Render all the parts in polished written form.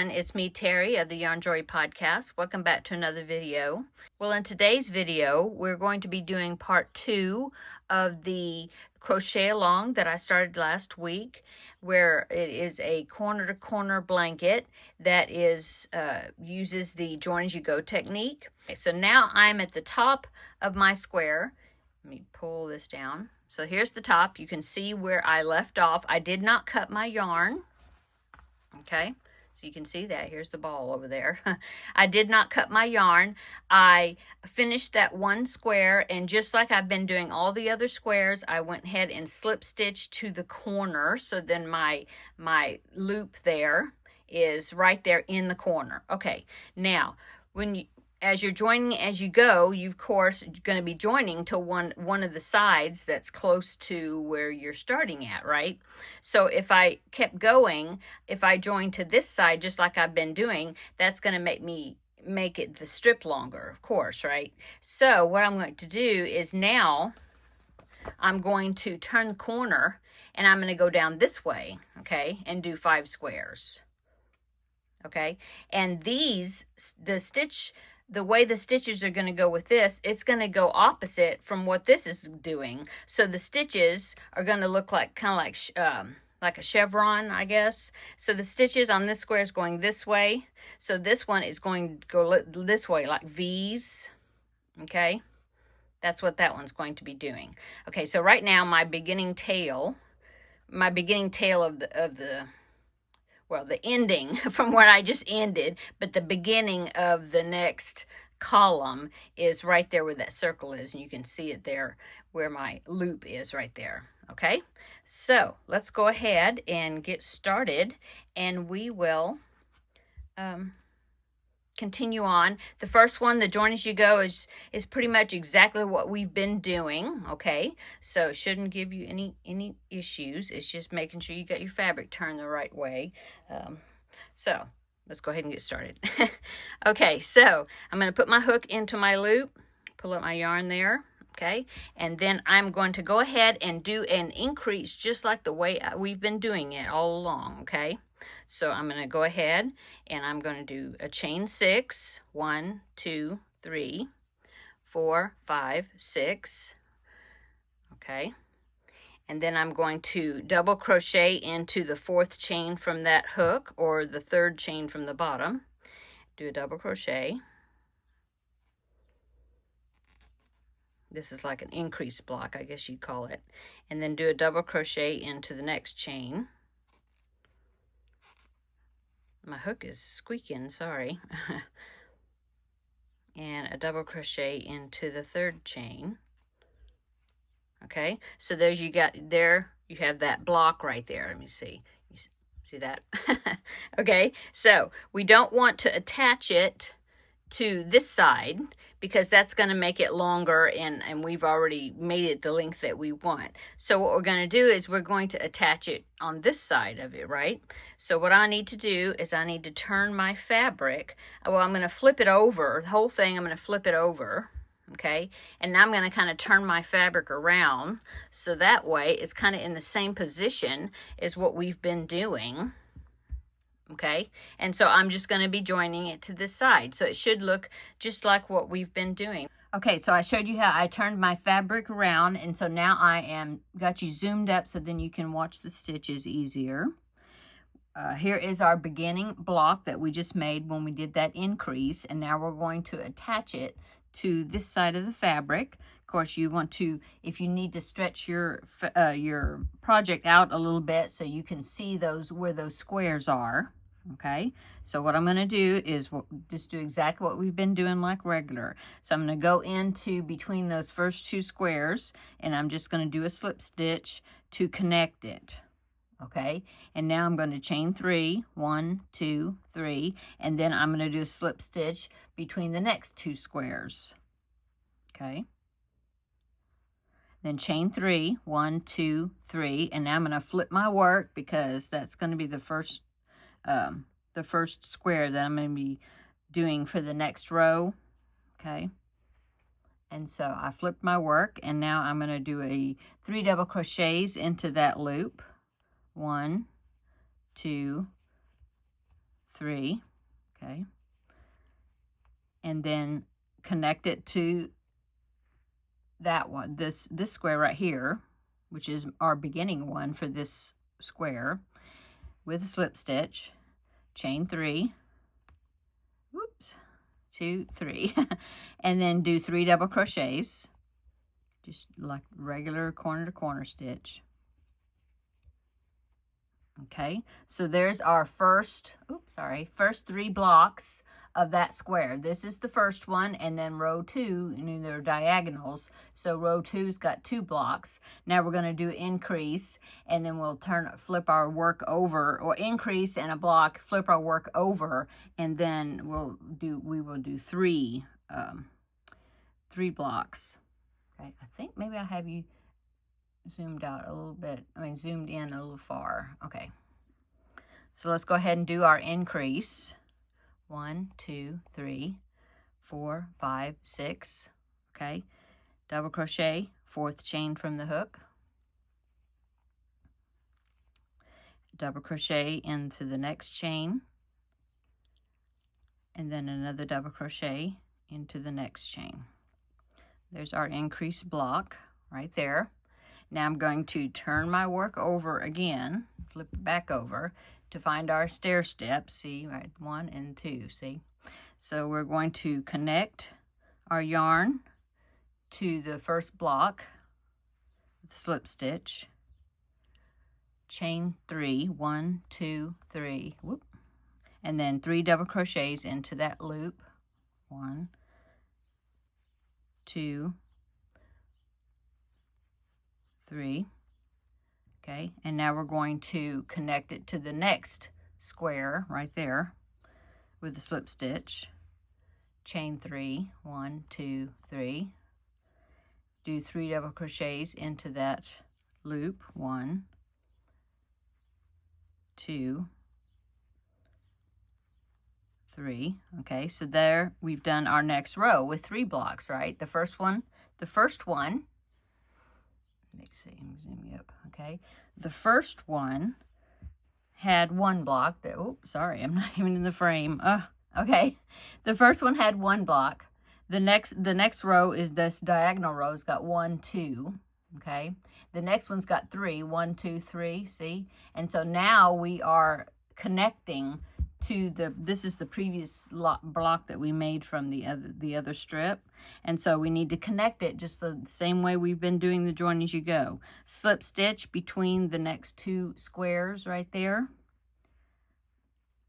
everyone, it's me Terry of the Yarn Joy Podcast. Welcome back to another video. Well, in today's video we're going to be doing part 2 of the crochet along that I started last week, where it is a corner to corner blanket that is uses the join as you go technique. Okay, so now I'm at the top of my square. Let me pull this down. So here's the top. You can see where I left off. I did not cut my yarn. Okay, so you can see that. Here's the ball over there. I did not cut my yarn. I finished that one square, and just like I've been doing all the other squares, I went ahead and slip stitched to the corner. So then my loop there is right there in the corner. Okay, now as you're joining as you go, you of course going to be joining to one of the sides that's close to where you're starting at, right? So if I kept going, if I join to this side just like I've been doing, that's going to make it the strip longer, of course, right? So what I'm going to do is now I'm going to turn the corner and I'm going to go down this way, okay, and do 5 squares. Okay, and the way the stitches are going to go with this, it's going to go opposite from what this is doing. So the stitches are going to look like kind of like a chevron, I guess. So the stitches on this square is going this way. So this one is going to go this way, like V's. Okay, that's what that one's going to be doing. Okay, so right now my beginning tail of the well, the ending from where I just ended, but the beginning of the next column is right there where that circle is, and you can see it there where my loop is right there. Okay, so let's go ahead and get started, and we will continue on. The first one, the join as you go, is pretty much exactly what we've been doing. Okay, so it shouldn't give you any issues. It's just making sure you got your fabric turned the right way. So let's go ahead and get started. Okay, so I'm going to put my hook into my loop, pull up my yarn there. Okay, and then I'm going to go ahead and do an increase just like the way we've been doing it all along. Okay, so I'm going to go ahead and I'm going to do a chain 6, 1, 2, 3, 4, 5, 6. Okay, and then I'm going to double crochet into the 4th chain from that hook, or the 3rd chain from the bottom. Do a double crochet. This is like an increase block, I guess you'd call it. And then do a double crochet into the next chain. My hook is squeaking, sorry. And a double crochet into the 3rd chain. Okay, so there's you have that block right there. Let me see. You see that? Okay, so we don't want to attach it to this side because that's going to make it longer, and we've already made it the length that we want. So what we're going to do is we're going to attach it on this side of it, right? So what I need to do is I need to turn my fabric. Well, I'm going to flip it over. The whole thing, I'm going to flip it over. Okay, and now I'm going to kind of turn my fabric around so that way it's kind of in the same position as what we've been doing. Okay, and so I'm just going to be joining it to this side, so it should look just like what we've been doing. Okay, so I showed you how I turned my fabric around, and so now I got you zoomed up so then you can watch the stitches easier. Here is our beginning block that we just made when we did that increase, and now we're going to attach it to this side of the fabric. Of course, you want to, if you need to stretch your project out a little bit so you can see where those squares are. Okay, so what I'm going to do is just do exactly what we've been doing like regular. So I'm going to go into between those first 2 squares, and I'm just going to do a slip stitch to connect it. Okay, and now I'm going to chain 3, 1, 2, 3, and then I'm going to do a slip stitch between the next 2 squares. Okay, then chain 3, 1, 2, 3, and now I'm going to flip my work because that's going to be the first square that I'm going to be doing for the next row. Okay, and so I flipped my work, and now I'm going to do 3 double crochets into that loop. 1, 2, 3, okay, and then connect it to that one, this square right here, which is our beginning one for this square, with a slip stitch, chain 3, whoops, 2, 3, and then do 3 double crochets, just like regular corner to corner stitch. Okay, so there's our first 3 blocks of that square. This is the first one, and then row 2, and they're diagonals. So row 2's got 2 blocks. Now we're going to do increase, and then we'll flip our work over, or increase and a block, flip our work over, and then we will do 3 blocks. Okay, I think maybe I have you zoomed out a little bit, zoomed in a little far. Okay, so let's go ahead and do our increase. 1, 2, 3, 4, 5, 6, okay, double crochet, 4th chain from the hook, double crochet into the next chain, and then another double crochet into the next chain. There's our increase block right there. Now I'm going to turn my work over again, flip it back over to find our stair steps. See, right, 1 and 2, see? So we're going to connect our yarn to the first block with slip stitch, chain 3, 1, 2, 3, whoop, and then 3 double crochets into that loop, 1, 2, 3, okay, and now we're going to connect it to the next square right there with the slip stitch, chain 3, 1, 2, 3, do 3 double crochets into that loop, 1, 2, 3, okay, so there we've done our next row with 3 blocks, right? The first one, let's see, let me zoom you up, okay? The first one had 1 block. Oh, sorry, I'm not even in the frame. Okay. The first one had 1 block. The next row is this diagonal row. It's got 1, 2, okay? The next one's got 3, 1, 2, 3, see? And so now we are connecting to this is the previous block that we made from the other strip, and so we need to connect it just the same way we've been doing the join as you go. Slip stitch between the next 2 squares right there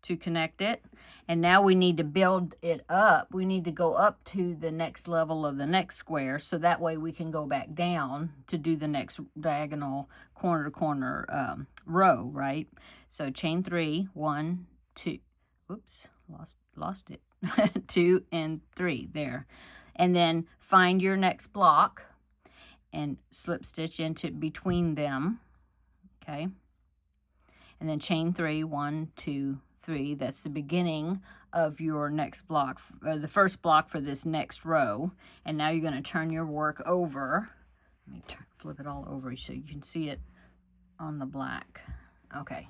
to connect it, and now we need to build it up. We need to go up to the next level of the next square, so that way we can go back down to do the next diagonal corner to corner row, right? So chain 3, 1, 2, oops, lost it, 2 and 3 there, and then find your next block and slip stitch into between them, okay, and then chain 3, 1, 2, 3. That's the beginning of your next block, the first block for this next row. And now you're going to turn your work over. Let me flip it all over so you can see it on the black. Okay.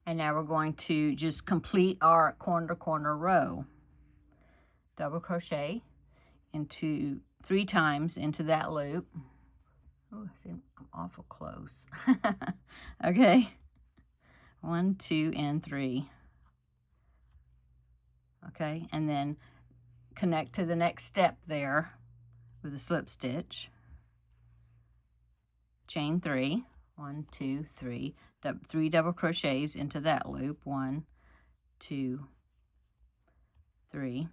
And now we're going to just complete our corner to corner row. Double crochet into 3 times into that loop. Oh, I see I'm awful close. Okay. 1, 2, and 3. Okay, and then connect to the next step there with a slip stitch. Chain 3, 1, 2, 3. 3 double crochets into that loop. 1, 2, 3.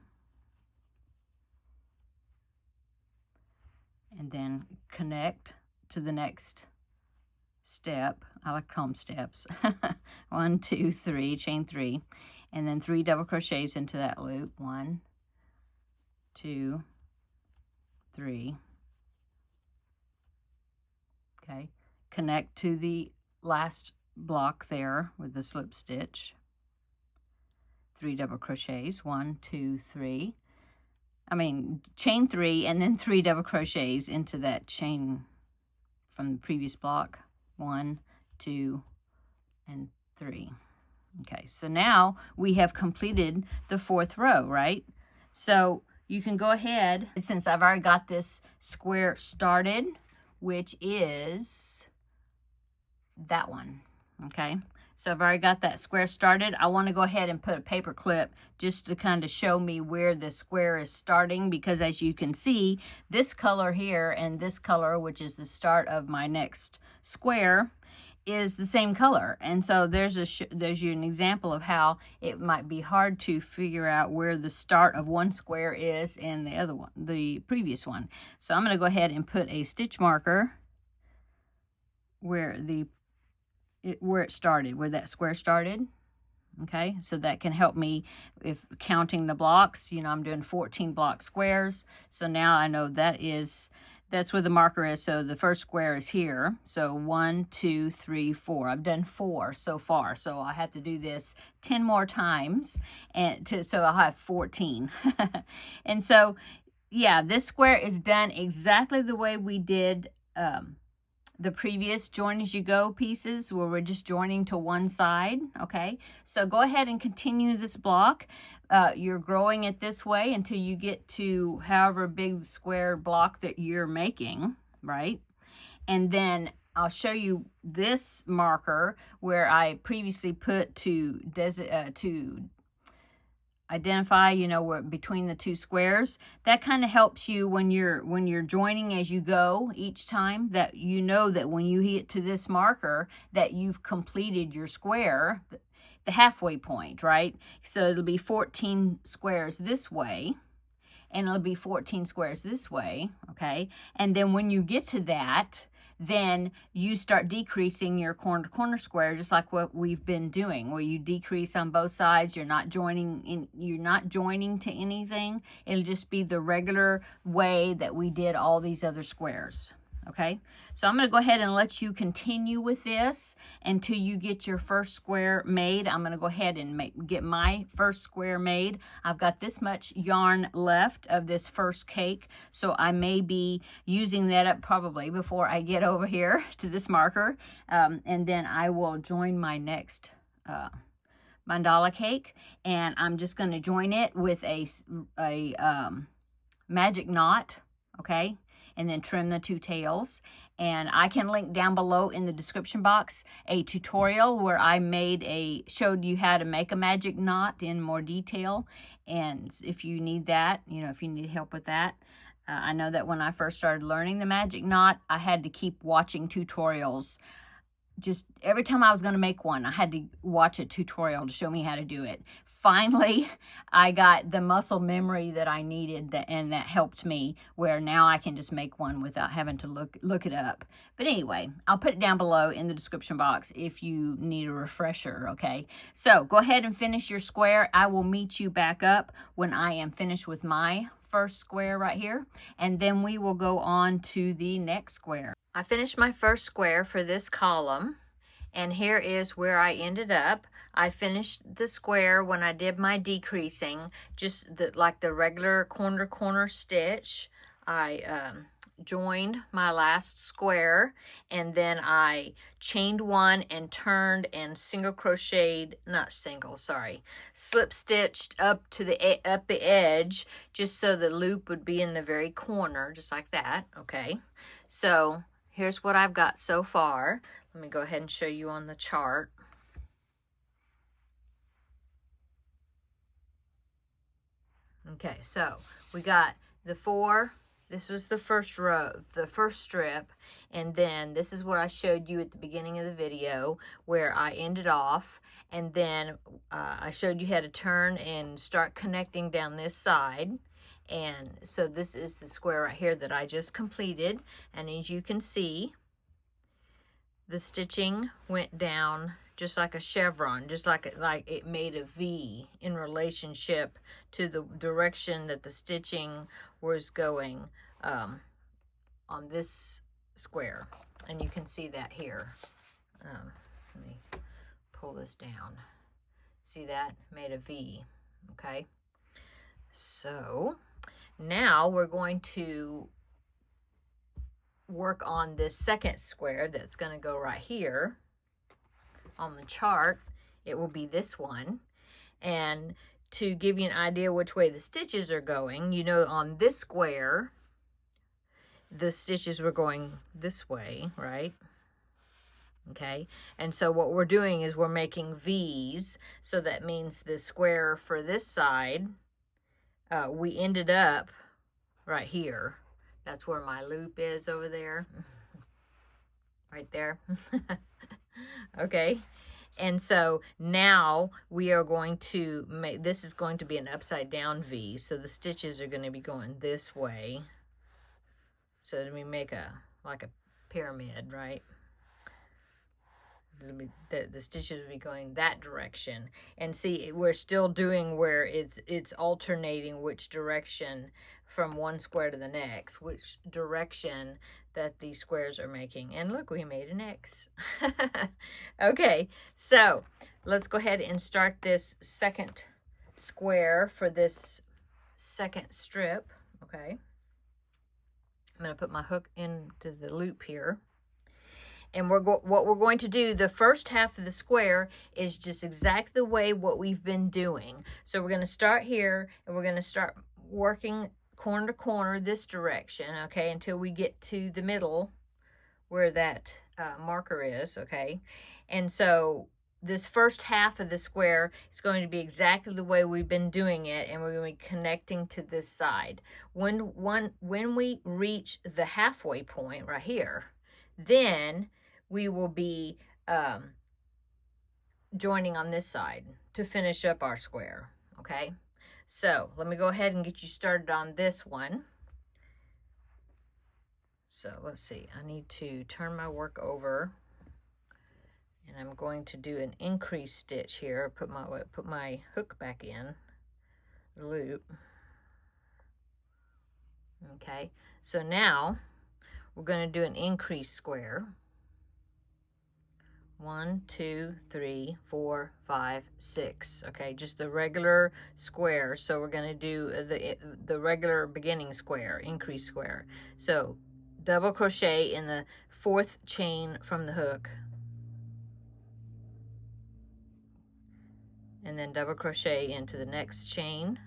And then connect to the next step. I like to call them steps. 1, 2, 3, chain 3, and then 3 double crochets into that loop. 1, 2, 3. Okay, connect to the last block there with the slip stitch. 3 double crochets. 1, 2, 3. Chain 3 and then 3 double crochets into that chain from the previous block. 1, 2, and 3. Okay, so now we have completed the 4th row, right? So you can go ahead, and since I've already got this square started, which is that one, okay? So I've already got that square started. I want to go ahead and put a paper clip just to kind of show me where the square is starting, because as you can see, this color here and this color, which is the start of my next square, is the same color. And so there's an example of how it might be hard to figure out where the start of one square is and the other one, the previous one. So I'm going to go ahead and put a stitch marker where it started, where that square started. Okay, so that can help me if counting the blocks. You know, I'm doing 14 block squares, so now I know that's where the marker is. So the first square is here. So 1, 2, 3, 4. I've done 4 so far, so I have to do this 10 more times, and so I'll have 14. And so yeah, this square is done exactly the way we did the previous join as you go pieces, where we're just joining to one side. Okay, so go ahead and continue this block. You're growing it this way until you get to however big square block that you're making, right? And then I'll show you this marker where I previously put to identify, you know, where between the two squares. That kind of helps you when you're joining as you go each time, that you know that when you hit to this marker that you've completed your square, the halfway point, right? So it'll be 14 squares this way, and it'll be 14 squares this way, okay? And then when you get to that, then you start decreasing your corner to corner square, just like what we've been doing, where you decrease on both sides. You're not joining to anything. It'll just be the regular way that we did all these other squares. Okay, so I'm going to go ahead and let you continue with this until you get your first square made. I'm going to go ahead and get my first square made. I've got this much yarn left of this first cake, so I may be using that up probably before I get over here to this marker, and then I will join my next mandala cake, and I'm just going to join it with a magic knot, okay? And then trim the two tails. And I can link down below in the description box a tutorial where I showed you how to make a magic knot in more detail. And if you need that, you know, if you need help with that, I know that when I first started learning the magic knot, I had to keep watching tutorials. Just every time I was going to make one, I had to watch a tutorial to show me how to do it. Finally, I got the muscle memory that I needed, and that helped me, where now I can just make one without having to look it up. But anyway, I'll put it down below in the description box if you need a refresher, okay? So go ahead and finish your square. I will meet you back up when I am finished with my first square right here, and then we will go on to the next square. I finished my first square for this column, and here is where I ended up. I finished the square when I did my decreasing, just like the regular corner stitch. I joined my last square, and then I chained one and turned and slip stitched up to the edge, just so the loop would be in the very corner, just like that. Okay, so here's what I've got so far. Let me go ahead and show you on the chart. Okay, so we got the 4. This was the first row, the first strip, and then this is what I showed you at the beginning of the video where I ended off, and then I showed you how to turn and start connecting down this side. And so this is the square right here that I just completed, and as you can see, the stitching went down just like a chevron, just like it made a V in relationship to the direction that the stitching was going on this square. And you can see that here. Let me pull this down. See that? Made a V, okay? So now we're going to work on this second square that's going to go right here on the chart. It will be this one. And to give you an idea which way the stitches are going, you know, on this square, the stitches were going this way, right? Okay, and so what we're doing is we're making V's, so that means the square for this side, we ended up right here. That's where my loop is over there, right there. Okay, and so now we are going to make, this is going to be an upside down V, so the stitches are going to be going this way. So we make like a pyramid, right? The stitches will be going that direction. And see, we're still doing where it's alternating which direction from one square to the next, which direction that these squares are making. And look, we made an X. Okay, so let's go ahead and start this second square for this second strip. Okay, I'm going to put my hook into the loop here. And what we're going to do, the first half of the square is just exactly the way what we've been doing. So we're going to start here, and we're going to start working corner to corner this direction, okay, until we get to the middle where that marker is, okay. And so this first half of the square is going to be exactly the way we've been doing it, and we're going to be connecting to this side. When we reach the halfway point right here, then we will be joining on this side to finish up our square, okay? So let me go ahead and get you started on this one. So let's see, I need to turn my work over, and I'm going to do an increase stitch here. Put my hook back in the loop. Okay, so now we're going to do an increase square. 1, 2, 3, 4, 5, 6. Okay, just the regular square. So we're going to do the regular beginning square, increase square. So double crochet in the 4th chain from the hook, and then double crochet into the next chain.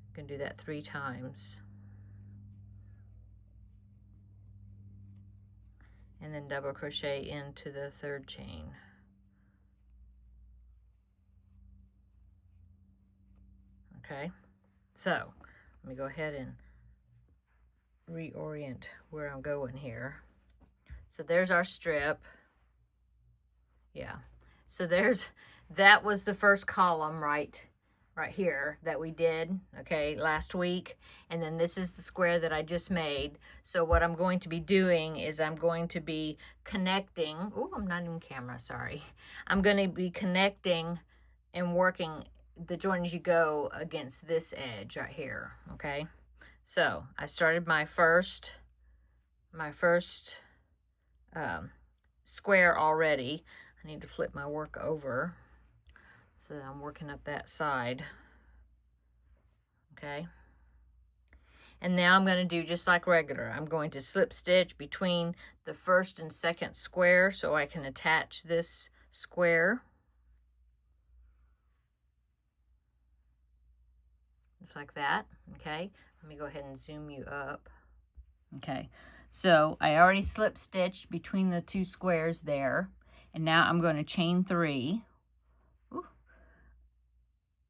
You can do that 3 times. And then double crochet into the 3rd chain. Okay, so let me go ahead and reorient where I'm going here. So there's our strip. Yeah, so that was the first column right here that we did, okay, last week. And then this is the square that I just made. So what I'm going to be doing is I'm going to be connecting, oh, I'm not in camera, sorry. I'm going to be connecting and working the join as you go against this edge right here, okay? So I started my first square already. I need to flip my work over so that I'm working up that side. Okay. And now I'm going to do just like regular. I'm going to slip stitch between the first and second square so I can attach this square. Just like that. Okay. Let me go ahead and zoom you up. Okay. So I already slip stitched between the 2 squares there. And now I'm going to chain 3. Ooh,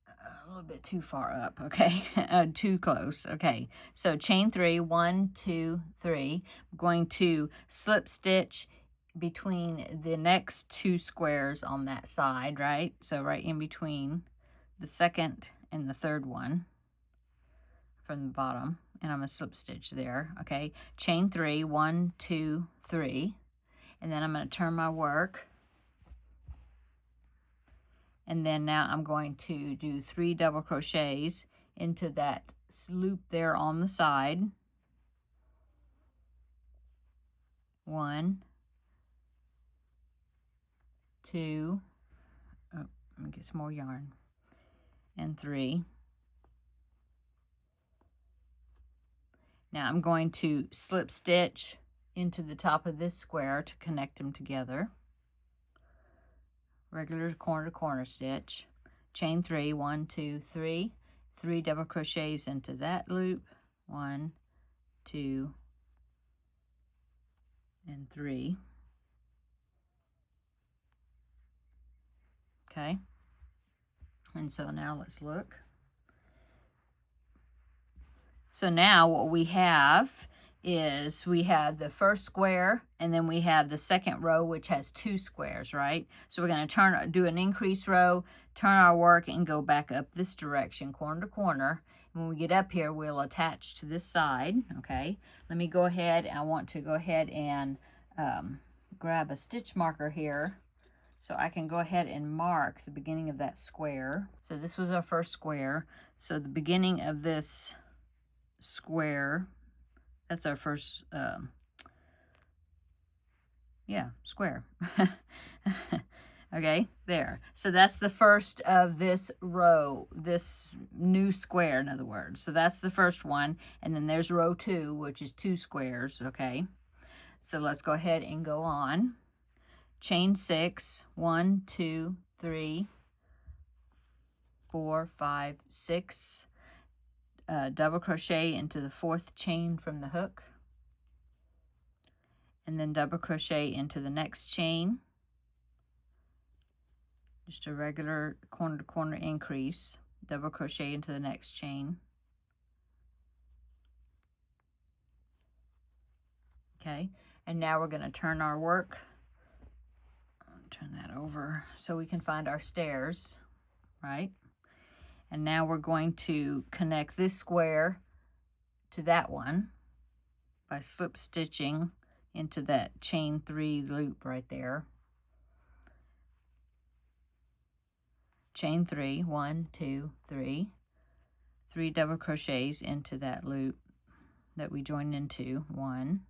a little bit too far up, okay? Too close, okay. So chain 3, 1, 2, 3. I'm going to slip stitch between the next 2 squares on that side, right? So right in between the second and the third one from the bottom. And I'm going to slip stitch there, okay? Chain 3, 1, 2, 3. And then I'm going to turn my work. And then now I'm going to do 3 double crochets into that loop there on the side. 1, 2, oh, let me get some more yarn, and 3. Now I'm going to slip stitch into the top of this square to connect them together. Regular corner to corner stitch, chain 3, 1, 2, 3, 3 double crochets into that loop, 1, 2, and 3. Okay, and so now let's look. So now what we have is we have the first square, and then we have the second row, which has 2 squares, right? So we're going to do an increase row, turn our work, and go back up this direction, corner to corner. When we get up here, we'll attach to this side, okay? Let me go ahead. I want to go ahead and grab a stitch marker here so I can go ahead and mark the beginning of that square. So this was our first square. So the beginning of this square, that's our first square. Okay, there. So that's the first of this row, this new square, in other words. So that's the first one, and then there's row 2, which is 2 squares. Okay, so let's go ahead and go on. Chain 6, 1, 2, 3, 4, 5, 6. Double crochet into the 4th chain from the hook, and then double crochet into the next chain, just a regular corner to corner increase, double crochet into the next chain. Okay, and now we're going to turn our work, turn that over so we can find our stairs, right? And now we're going to connect this square to that one by slip stitching into that chain 3 loop right there. Chain 3, 1, 2, 3, 3 double crochets into that loop that we joined into, 1.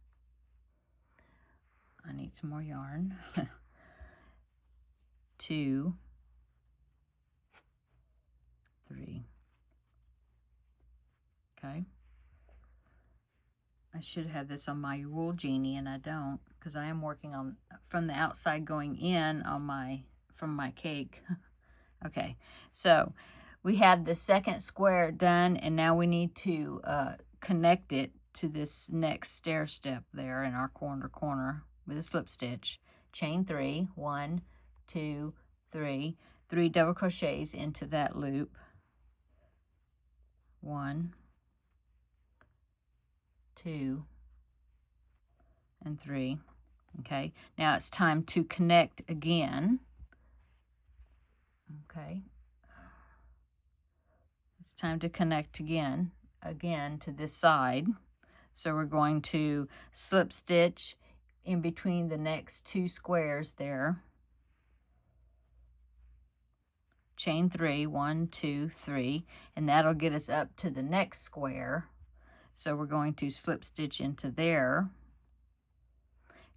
I need some more yarn. 2, 3. Okay. I should have this on my wool genie, and I don't, because I am working on from the outside going in on from my cake. Okay, so we have the second square done, and now we need to connect it to this next stair step there in our corner with a slip stitch. Chain 3, 1, 2, 3, 3 double crochets into that loop, 1, 2, and 3. Okay, now it's time to connect again. Okay, it's time to connect again to this side. So we're going to slip stitch in between the next 2 squares there. Chain 3, 1, 2, 3, and that'll get us up to the next square. So we're going to slip stitch into there.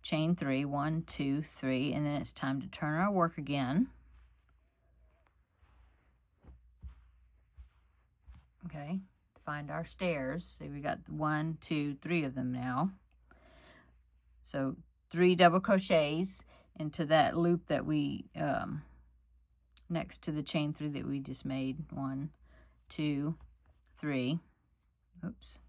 Chain 3, 1, 2, 3, and then it's time to turn our work again. Okay, find our stairs. So we got 1, 2, 3 of them now. So 3 double crochets into that loop that we next to the chain 3 that we just made. 1, 2, 3. Oops.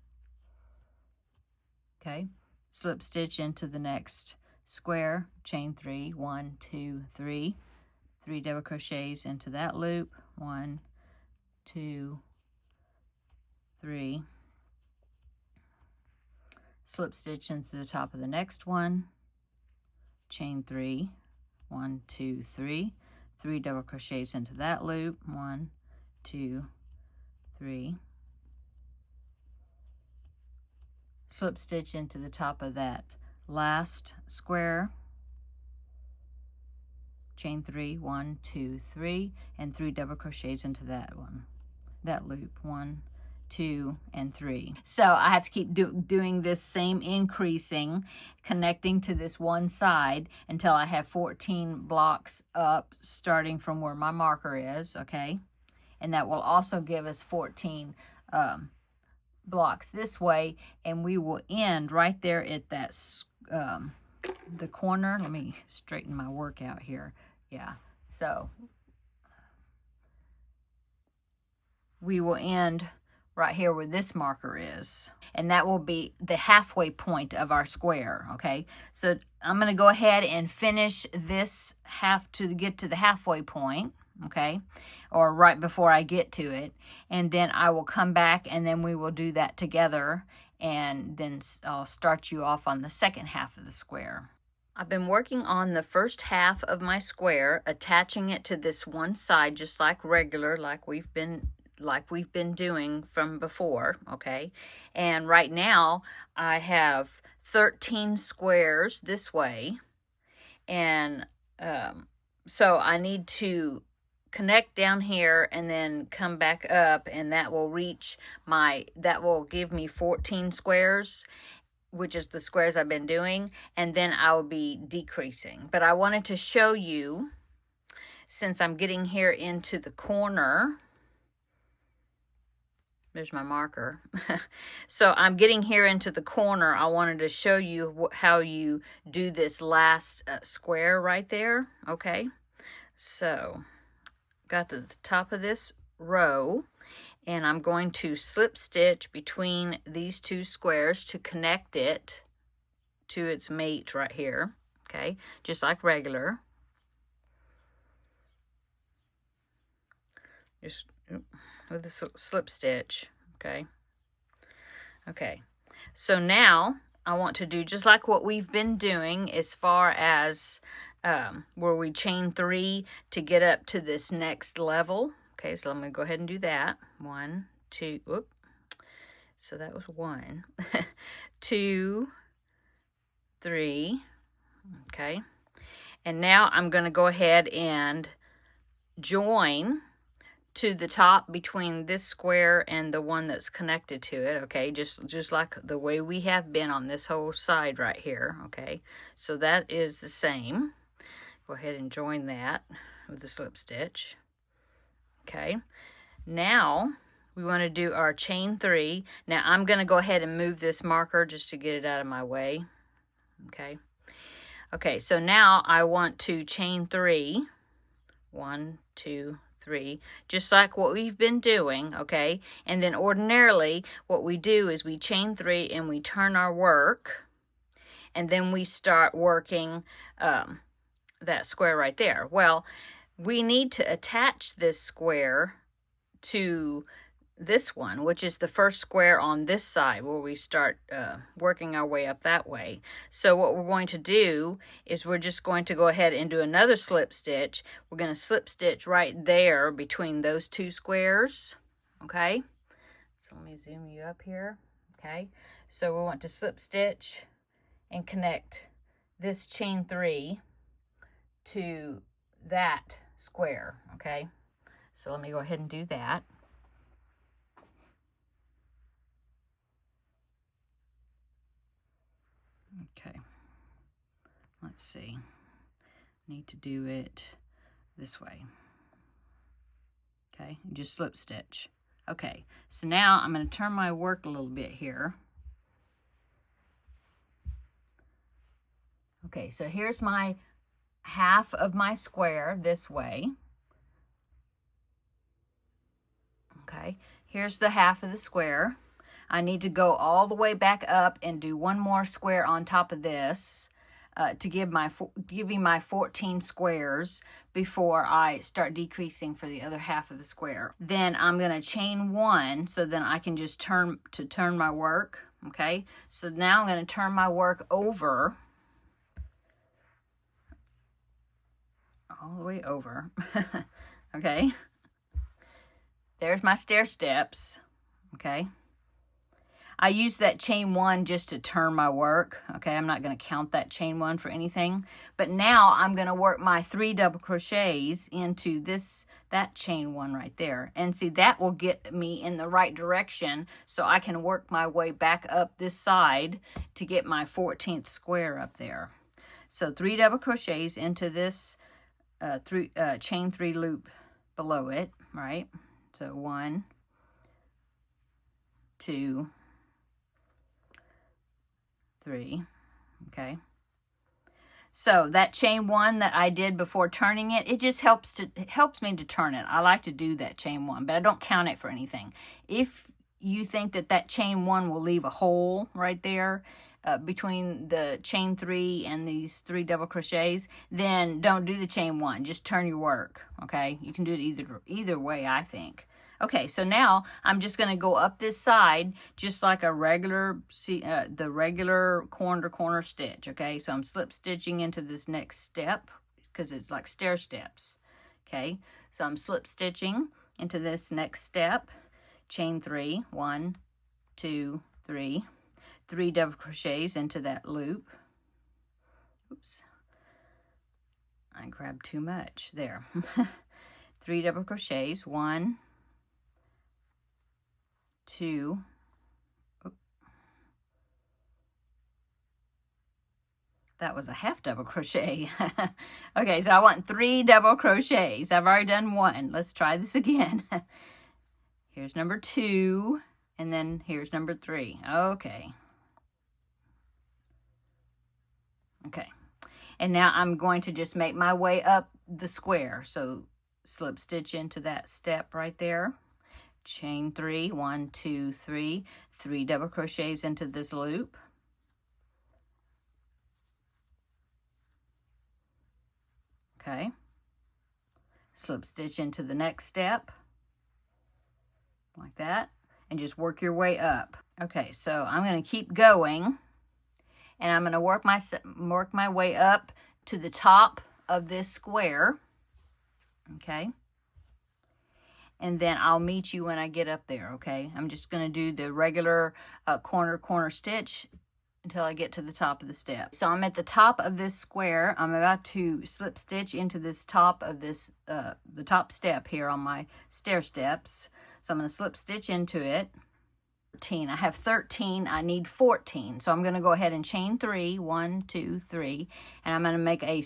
Okay, slip stitch into the next square. Chain 3, 1, 2, 3. 3 double crochets into that loop. 1, 2, 3. Slip stitch into the top of the next one. Chain 3, 1, 2, 3. 3 double crochets into that loop. 1, 2, 3. Slip stitch into the top of that last square. Chain 3, 1, 2, 3, and 3 double crochets into that one, that loop. 1, 2, and 3. So I have to keep doing this same increasing, connecting to this one side until I have 14 blocks up, starting from where my marker is, okay? And that will also give us 14 blocks this way, and we will end right there at that the corner. Let me straighten my work out here. Yeah, so we will end right here where this marker is, and that will be the halfway point of our square. Okay, so I'm going to go ahead and finish this half to get to the halfway point, okay, or right before I get to it, and then I will come back and then we will do that together, and then I'll start you off on the second half of the square. I've been working on the first half of my square, attaching it to this one side just like regular, like we've been doing from before, okay? And right now I have 13 squares this way, and so I need to connect down here and then come back up, and that will give me 14 squares, which is the squares I've been doing, and then I'll be decreasing. But I wanted to show you, since I'm getting here into the corner, there's my marker. So I'm getting here into the corner. I wanted to show you how you do this last square right there, okay? So got to the top of this row, and I'm going to slip stitch between these two squares to connect it to its mate right here, okay, just like regular. Just with the slip stitch, okay. Okay, so now I want to do just like what we've been doing as far as where we chain 3 to get up to this next level. Okay, so I'm going to go ahead and do that. 1, 2, whoop. So that was 1, 2, 3, okay. And now I'm going to go ahead and join to the top between this square and the one that's connected to it, okay, just like the way we have been on this whole side right here, okay. So that is the same. Go ahead and join that with the slip stitch, okay. Now we want to do our chain 3. Now I'm going to go ahead and move this marker just to get it out of my way, okay. Okay, so now I want to chain 3. 1, 2, 3, just like what we've been doing, okay. And then ordinarily what we do is we chain 3 and we turn our work, and then we start working that square right there. Well, we need to attach this square to this one, which is the first square on this side, where we start working our way up that way. So what we're going to do is we're just going to go ahead and do another slip stitch. We're going to slip stitch right there between those two squares, okay. So let me zoom you up here, okay. So we want to slip stitch and connect this chain 3 to that square, okay. So let me go ahead and do that. Okay, let's see, need to do it this way, okay, just slip stitch. Okay, so now I'm going to turn my work a little bit here. Okay, so here's my half of my square this way. Okay, here's the half of the square. I need to go all the way back up and do one more square on top of this to give me my 14 squares before I start decreasing for the other half of the square. Then I'm going to chain 1, so then I can just turn my work, okay? So now I'm going to turn my work over, all the way over, okay? There's my stair steps, okay? I use that chain 1 just to turn my work, okay? I'm not going to count that chain 1 for anything. But now I'm going to work my 3 double crochets into that chain 1 right there. And see, that will get me in the right direction so I can work my way back up this side to get my 14th square up there. So 3 double crochets into this chain 3 loop below it, right? So 1, 2, 3, okay? So that chain 1 that I did before turning it, it just helps me to turn it. I like to do that chain 1, but I don't count it for anything. If you think that chain 1 will leave a hole right there between the chain 3 and these 3 double crochets, then don't do the chain 1. Just turn your work, okay? You can do it either way, I think. Okay, so now I'm just going to go up this side just like a regular, the regular corner to corner stitch, okay? So I'm slip stitching into this next step because it's like stair steps, okay? So I'm slip stitching into this next step, chain 3, 1, 2, 3, 3 double crochets into that loop. Oops, I grabbed too much there. 3 double crochets, 1, 2, that was a half double crochet. Okay, so I want 3 double crochets. I've already done 1. Let's try this again. Here's number 2, and then here's number 3. Okay. Okay. And now I'm going to just make my way up the square. So slip stitch into that step right there. Chain 3, 1, 2, 3, 3 double crochets into this loop. Okay. Slip stitch into the next step, like that, and just work your way up. Okay, so I'm going to keep going, and I'm going to work my way up to the top of this square. Okay. And then I'll meet you when I get up there, okay? I'm just going to do the regular corner stitch until I get to the top of the step. So I'm at the top of this square. I'm about to slip stitch into this top of this, the top step here on my stair steps. So I'm going to slip stitch into it. 13. I have 13. I need 14. So I'm going to go ahead and chain 3, 1, 2, 3, and I'm going to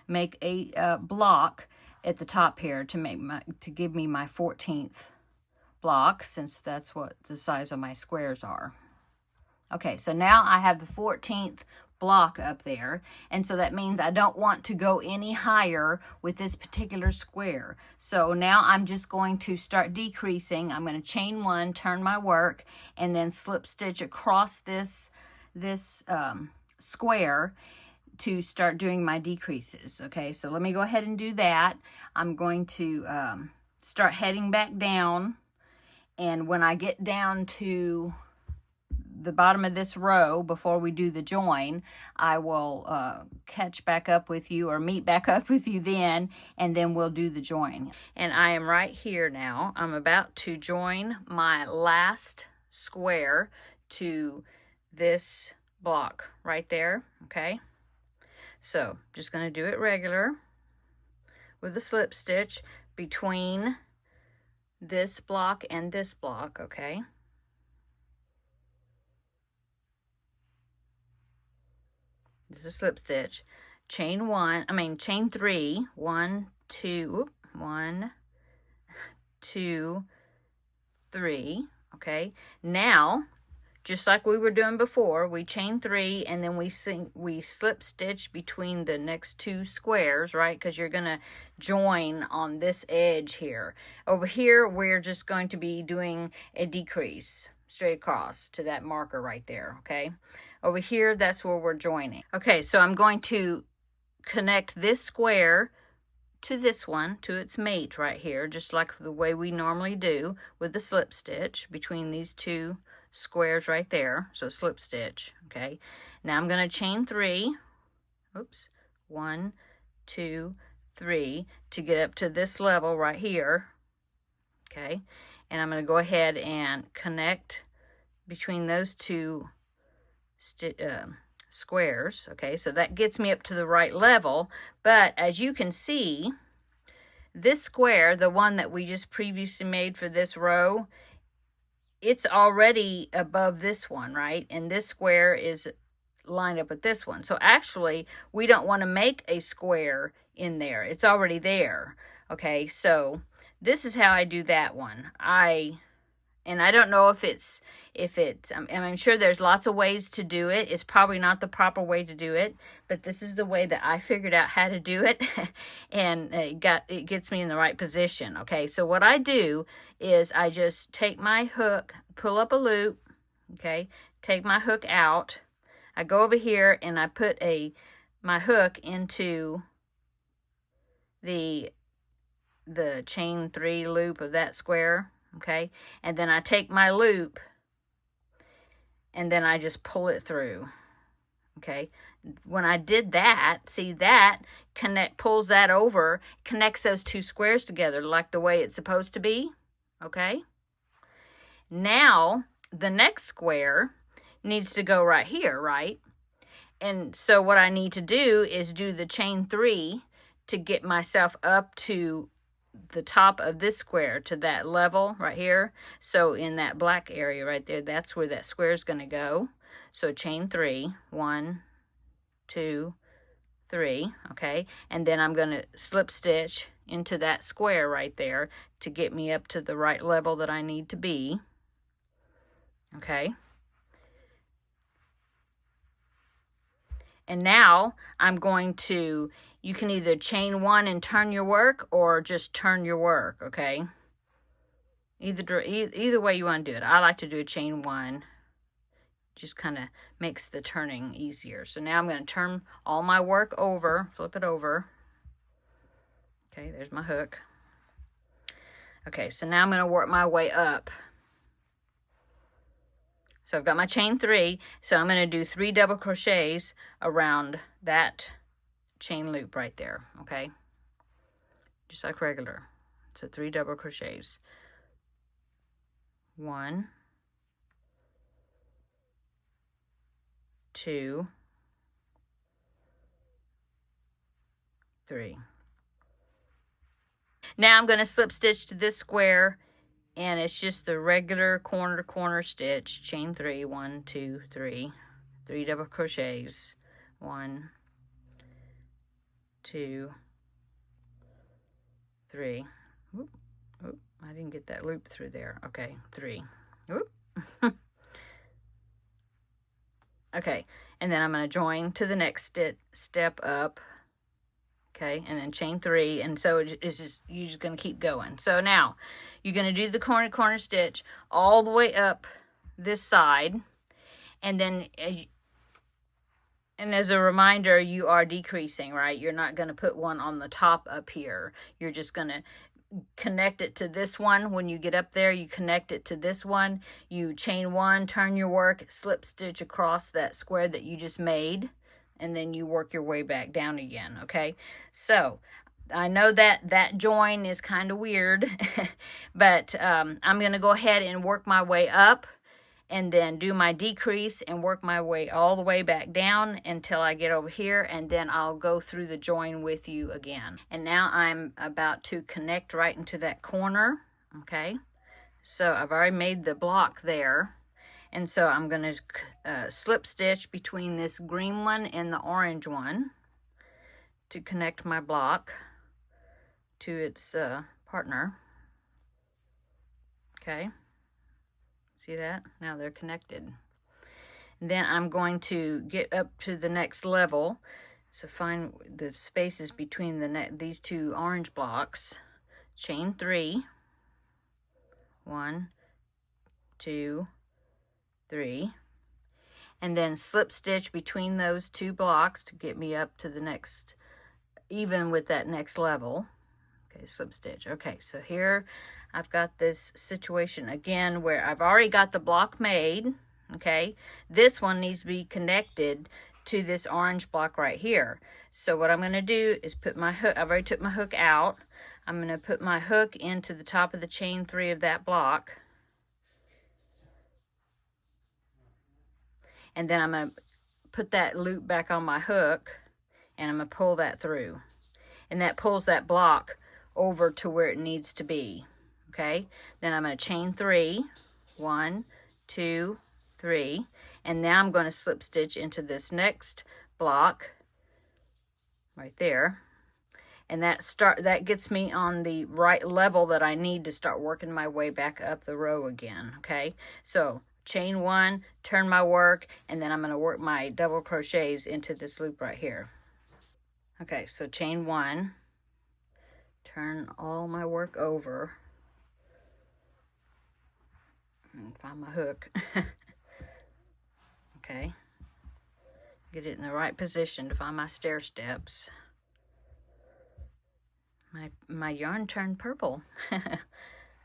make a block at the top here to give me my 14th block, since that's what the size of my squares are. Okay, so now I have the 14th block up there, and so that means I don't want to go any higher with this particular square. So now I'm just going to start decreasing. I'm going to chain 1, turn my work, and then slip stitch across this square to start doing my decreases. Okay, so let me go ahead and do that. I'm going to start heading back down, and when I get down to the bottom of this row before we do the join, I will catch back up with you or meet back up with you then, and then we'll do the join. And I am right here now. I'm about to join my last square to this block right there, okay? So just going to do it regular with a slip stitch between this block and this block, okay? This is a slip stitch. Chain 3, 1, 2, 1, 2, 3, okay? Now, just like we were doing before, we chain 3 and then we slip stitch between the next 2 squares, right? Because you're going to join on this edge here. Over here, we're just going to be doing a decrease straight across to that marker right there, okay? Over here, that's where we're joining. Okay, so I'm going to connect this square to this one, to its mate right here, just like the way we normally do with the slip stitch between these 2 squares right there. So slip stitch, okay? Now I'm going to chain 3, oops, 1, 2, 3, to get up to this level right here, okay? And I'm going to go ahead and connect between those 2 squares, okay? So that gets me up to the right level, but as you can see, this square, the one that we just previously made for this row, it's already above this one, right? And this square is lined up with this one. So actually, we don't want to make a square in there. It's already there, okay? So this is how I do that one. I And I don't know if I'm sure there's lots of ways to do it. It's probably not the proper way to do it, but this is the way that I figured out how to do it. And it gets me in the right position. Okay, so what I do is I just take my hook, pull up a loop, okay, take my hook out. I go over here and I put my hook into the chain 3 loop of that square. Okay, and then I take my loop and then I just pull it through. Okay, when I did that, see that pulls that over, connects those 2 squares together like the way it's supposed to be. Okay, now the next square needs to go right here, right? And so what I need to do is do the chain 3 to get myself up to the top of this square, to that level right here. So in that black area right there, that's where that square is going to go. So chain 3, 1, 2, 3, okay, and then I'm going to slip stitch into that square right there to get me up to the right level that I need to be. Okay, and now I'm going to, you can either chain 1 and turn your work, or just turn your work. Okay, either way you want to do it. I like to do a chain 1, just kind of makes the turning easier. So now I'm going to turn all my work over, flip it over. Okay, there's my hook. Okay, so now I'm going to work my way up. So I've got my chain 3, so I'm going to do 3 double crochets around that chain loop right there. Okay, just like regular. So 3 double crochets. 1, 2, 3. Now I'm going to slip stitch to this square, and it's just the regular corner to corner stitch, chain 3, 1, 2, 3, 3 double crochets, 1, 2, 3. Oop, oop, I didn't get that loop through there. Okay, 3. Oop. Okay, and then I'm going to join to the next step up. Okay, and then chain 3, and so it's just, you're just going to keep going. So now you're going to do the corner to corner stitch all the way up this side, and then as a reminder, you are decreasing, right? You're not going to put one on the top up here. You're just going to connect it to this one. When you get up there, you connect it to this one. You chain 1, turn your work, slip stitch across that square that you just made, and then you work your way back down again. Okay, so I know that join is kind of weird, but I'm going to go ahead and work my way up, and then do my decrease and work my way all the way back down until I get over here, and then I'll go through the join with you again. And now I'm about to connect right into that corner. Okay, so I've already made the block there, and so I'm going to slip stitch between this green one and the orange one to connect my block to its partner. Okay, see that? Now they're connected. And then I'm going to get up to the next level, so find the spaces between these 2 orange blocks, chain 3, 1, 2, 3, and then slip stitch between those 2 blocks to get me up to the next, even with that next level. Okay, slip stitch. Okay, so here I've got this situation again where I've already got the block made. Okay, this one needs to be connected to this orange block right here. So what I'm going to do is put my hook, I've already took my hook out. I'm going to put my hook into the top of the chain 3 of that block. And then I'm going to put that loop back on my hook, and I'm going to pull that through. And that pulls that block over to where it needs to be. Okay, then I'm going to chain 3, 1, 2, 3, and now I'm going to slip stitch into this next block right there, And that gets me on the right level that I need to start working my way back up the row again. Okay, so chain 1, turn my work, and then I'm going to work my double crochets into this loop right here. Okay, so chain 1, turn all my work over, and find my hook. Okay, get it in the right position to find my stair steps. My yarn turned purple.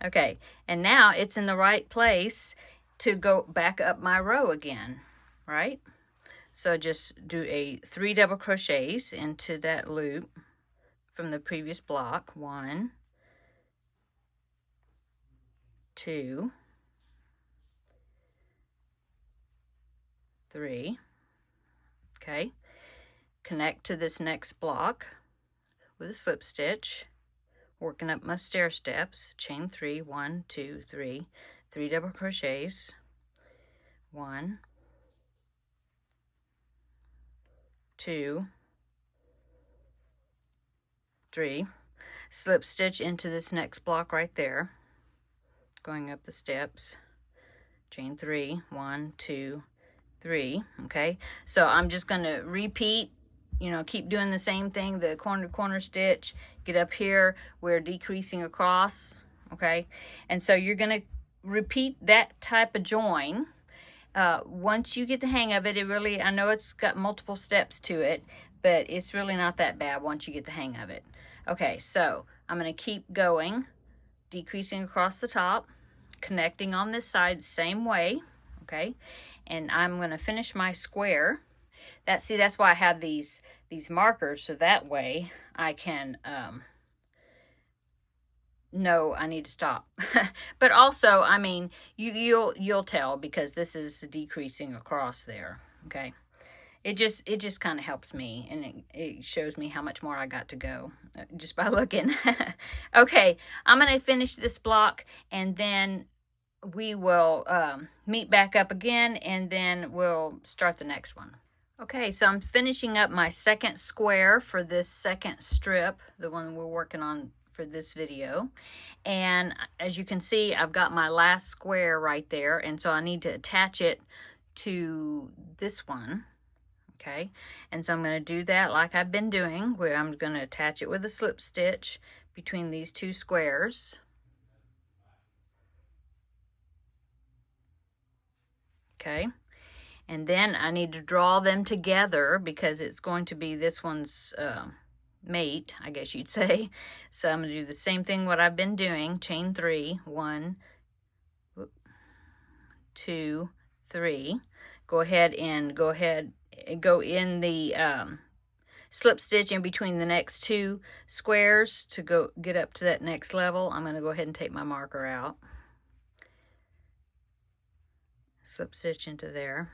Okay, and now it's in the right place to go back up my row again, right? So just do a 3 double crochets into that loop from the previous block. 1, 2, 3. Okay, connect to this next block with a slip stitch, working up my stair steps. Chain 3, 1, 2, 3, 3 double crochets. 1, 2, 3. Slip stitch into this next block right there, going up the steps. Chain 3, 1, 2, 3. Okay, so I'm just going to repeat, keep doing the same thing, the corner to corner stitch, get up here, we're decreasing across. Okay, and so you're going to repeat that type of join. Once you get the hang of it, I know it's got multiple steps to it, but it's really not that bad once you get the hang of it. Okay, so I'm going to keep going, decreasing across the top, connecting on this side the same way. Okay, and I'm going to finish my square. That's why I have these markers, so that way I can know I need to stop. But also, I mean, you'll tell, because this is decreasing across there. Okay, it just kind of helps me, and it shows me how much more I got to go just by looking. Okay, I'm going to finish this block, and then we will meet back up again, and then we'll start the next one. Okay, so I'm finishing up my second square for this second strip, the one we're working on for this video. And as you can see, I've got my last square right there, and so I need to attach it to this one. Okay, and so I'm going to do that like I've been doing, where I'm going to attach it with a slip stitch between these 2 squares. Okay, and then I need to draw them together, because it's going to be this one's mate, I guess you'd say. So I'm going to do the same thing what I've been doing. Chain 3, 1, 2, 3. Go ahead and go in the slip stitch in between the next 2 squares to go get up to that next level. I'm going to go ahead and take my marker out. Slip stitch into there.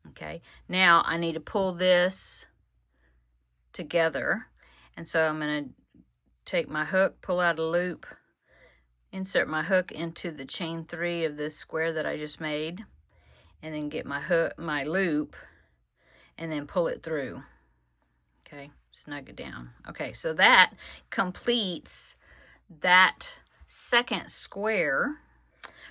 Okay, now I need to pull this together, and so I'm going to take my hook, pull out a loop, insert my hook into the chain 3 of this square that I just made, and then get my loop, and then pull it through. Okay, snug it down. Okay, so that completes that second square.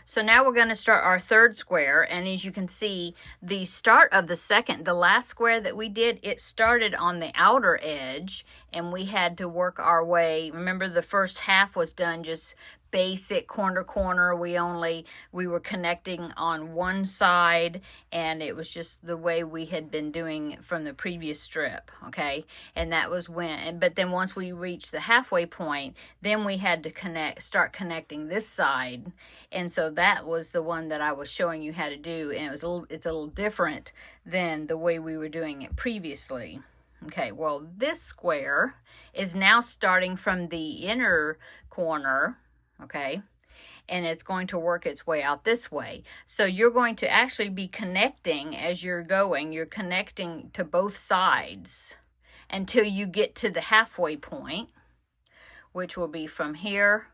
So now we're going to start our third square, and as you can see, the start of the last square that we did, it started on the outer edge, and we had to work our way. Remember, the first half was done just basic corner to corner. We were connecting on one side, and it was just the way we had been doing from the previous strip. Okay, and that was but then once we reached the halfway point, then we had to start connecting this side, and so that was the one that I was showing you how to do, and it's a little different than the way we were doing it previously. Okay, well, this square is now starting from the inner corner. Okay, and it's going to work its way out this way. So you're going to actually be connecting as you're going. You're connecting to both sides until you get to the halfway point, which will be from here,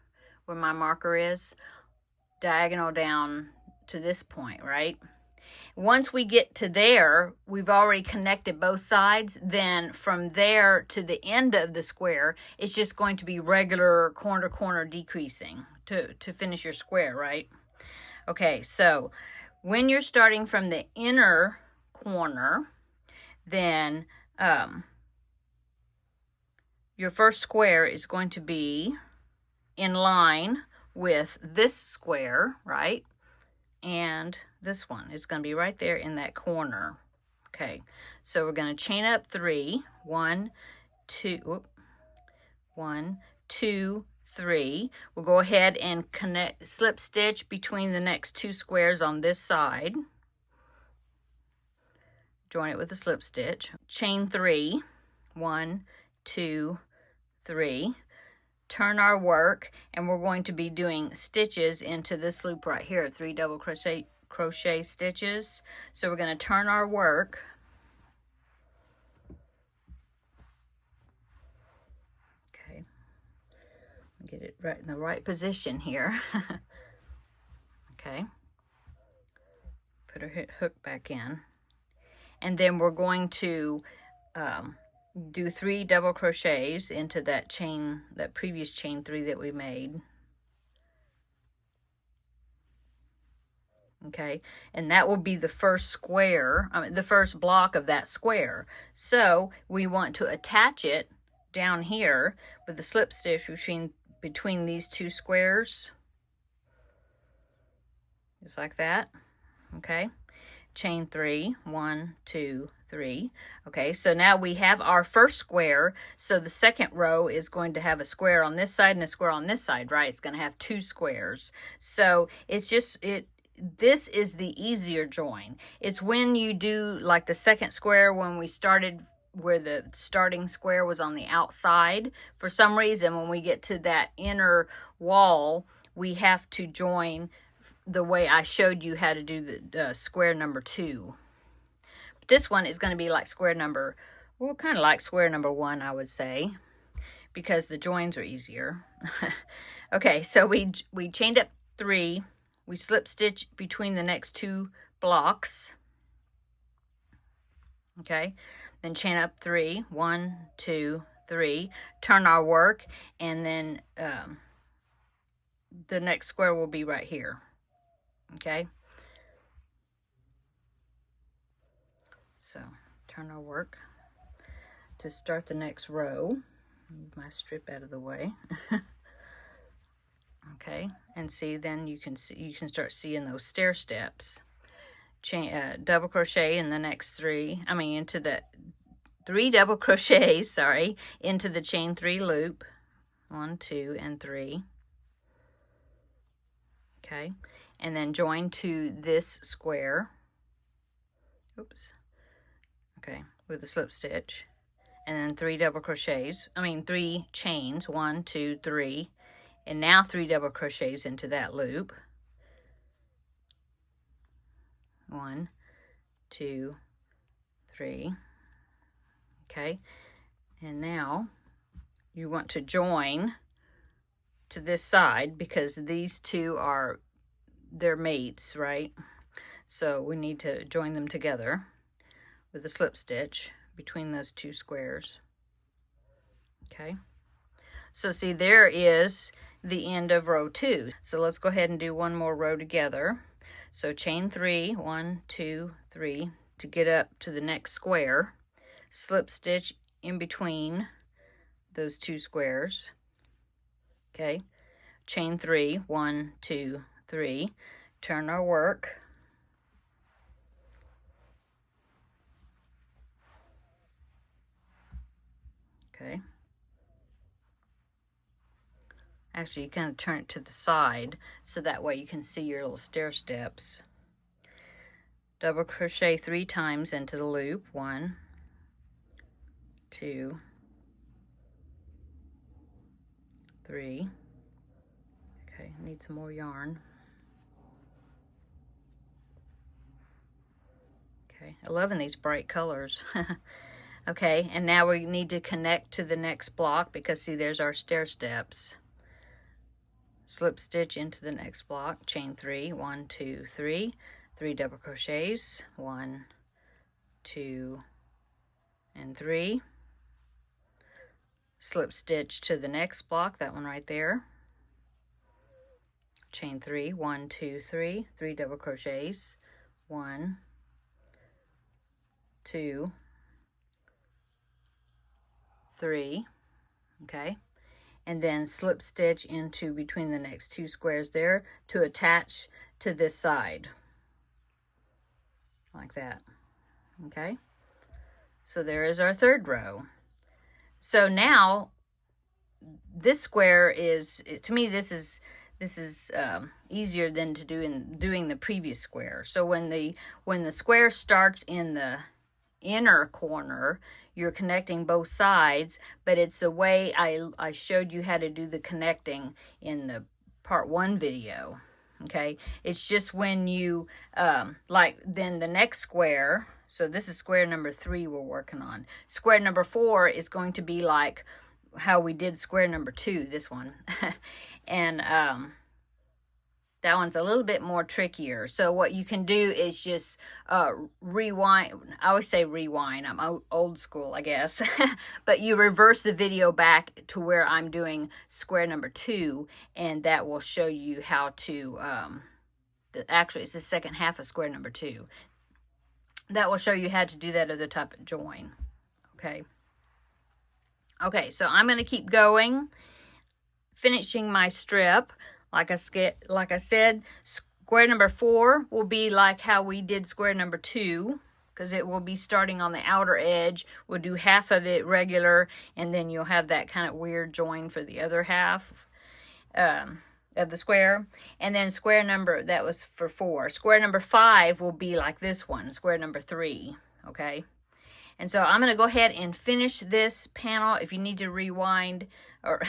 where my marker is, diagonal down to this point, right? Once we get to there, we've already connected both sides. Then from there to the end of the square, it's just going to be regular corner to corner decreasing to finish your square, right? Okay, so when you're starting from the inner corner, then your first square is going to be in line with this square, right? And this one is going to be right there in that corner. Okay, so we're going to chain up 3, 1, 2, 1, 2, 3. We'll go ahead and connect, slip stitch between the next 2 squares on this side. Join it with a slip stitch. Chain 3, 1, 2, 3. Turn our work, and we're going to be doing stitches into this loop right here, 3 double crochet stitches. So we're going to turn our work. Okay, get it right in the right position here. Okay, put our hook back in, and then we're going to do 3 double crochets into that chain, that previous chain 3 that we made. Okay, and that will be the first square, the first block of that square. So we want to attach it down here with the slip stitch between these 2 squares, just like that. Okay, chain 3, 1, 2, 3. Okay, so now we have our first square. So the second row is going to have a square on this side and a square on this side, right? It's going to have 2 squares. So it's just this is the easier join. It's when you do like the second square, when we started where the starting square was on the outside. For some reason, when we get to that inner wall, we have to join the way I showed you how to do the square number 2. But this one is going to be like square number, well, kind of like square number 1, I would say, because the joins are easier. Okay, so we chained up 3. We slip stitch between the next 2 blocks. Okay, then chain up 3, 1, 2, 3. Turn our work, and then the next square will be right here. Okay, so turn our work to start the next row. Move my strip out of the way. Okay, and see, then you can start seeing those stair steps. Chain double crochet in the next 3, into the 3 double crochets, sorry, into the chain 3 loop, 1, 2, and 3. Okay, and then join to this square. Oops. Okay, with a slip stitch, and then 3 double crochets, 3 chains, 1, 2, 3, and now 3 double crochets into that loop. 1, 2, 3. Okay, and now you want to join to this side because these 2 are their mates, right? So we need to join them together with a slip stitch between those 2 squares. Okay, so see, there is the end of row 2. So let's go ahead and do one more row together. So chain 3, 1, 2, 3 to get up to the next square. Slip stitch in between those 2 squares. Okay, chain 3, 1, 2, 3. Turn our work. Okay. Actually, you kind of turn it to the side so that way you can see your little stair steps. Double crochet 3 times into the loop. 1, 2, 3. Okay, need some more yarn. Okay, I love these bright colors. Okay, and now we need to connect to the next block because see, there's our stair steps. Slip stitch into the next block, chain 3, 1, 2, 3. 3 double crochets, 1, 2, and 3. Slip stitch to the next block, that one right there. Chain 3, 1, 2, 3, 3 double crochets, 1, 2, 3, okay, and then slip stitch into between the next 2 squares there to attach to this side, like that, okay. So there is our third row. So now this square is, to me, this is easier than to do in doing the previous square. So when the square starts in the inner corner, you're connecting both sides, but it's the way I showed you how to do the connecting in the part 1 video. Okay, it's just when you like then the next square, so this is square number 3 we're working on. Square number 4 is going to be like how we did square number 2, this one. And that one's a little bit more trickier. So what you can do is just rewind. I always say rewind. I'm old school, I guess. But you reverse the video back to where I'm doing square number 2, and that will show you how to, actually it's the second half of square number 2. That will show you how to do that other type of join. Okay. Okay, so I'm going to keep going, finishing my strip. Like I said, square number 4 will be like how we did square number 2, because it will be starting on the outer edge. We'll do half of it regular, and then you'll have that kind of weird join for the other half of the square. And then square number, that was for 4. Square number 5 will be like this one, square number 3, okay? And so I'm going to go ahead and finish this panel. If you need to rewind or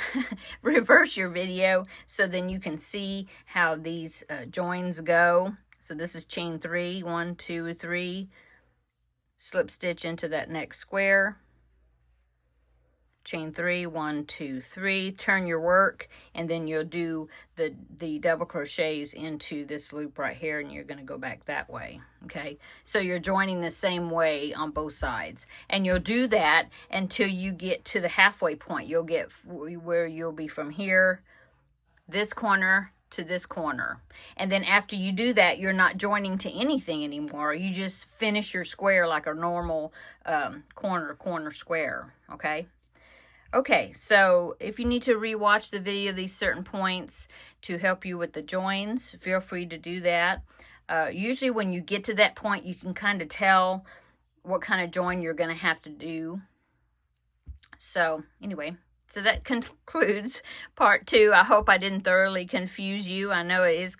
reverse your video so then you can see how these joins go. So this is chain 3, 1, 2, 3, slip stitch into that next square. Chain 3, 1, 2, 3, turn your work, and then you'll do the double crochets into this loop right here, and you're going to go back that way. Okay, so you're joining the same way on both sides, and you'll do that until you get to the halfway point. You'll get where you'll be from here, this corner to this corner, and then after you do that, you're not joining to anything anymore. You just finish your square like a normal corner square. Okay, so if you need to rewatch the video, these certain points to help you with the joins, feel free to do that. Usually when you get to that point, you can kind of tell what kind of join you're going to have to do. So anyway, so that concludes part 2. I hope I didn't thoroughly confuse you. I know it is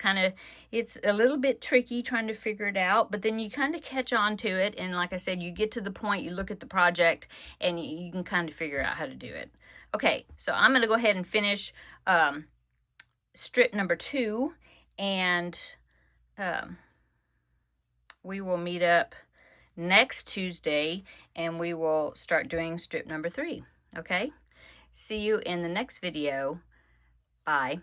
it's a little bit tricky trying to figure it out, but then you kind of catch on to it. And like I said, you get to the point, you look at the project, and you can kind of figure out how to do it. Okay, so I'm going to go ahead and finish strip number 2, and we will meet up next Tuesday, and we will start doing strip number 3. Okay? See you in the next video. Bye.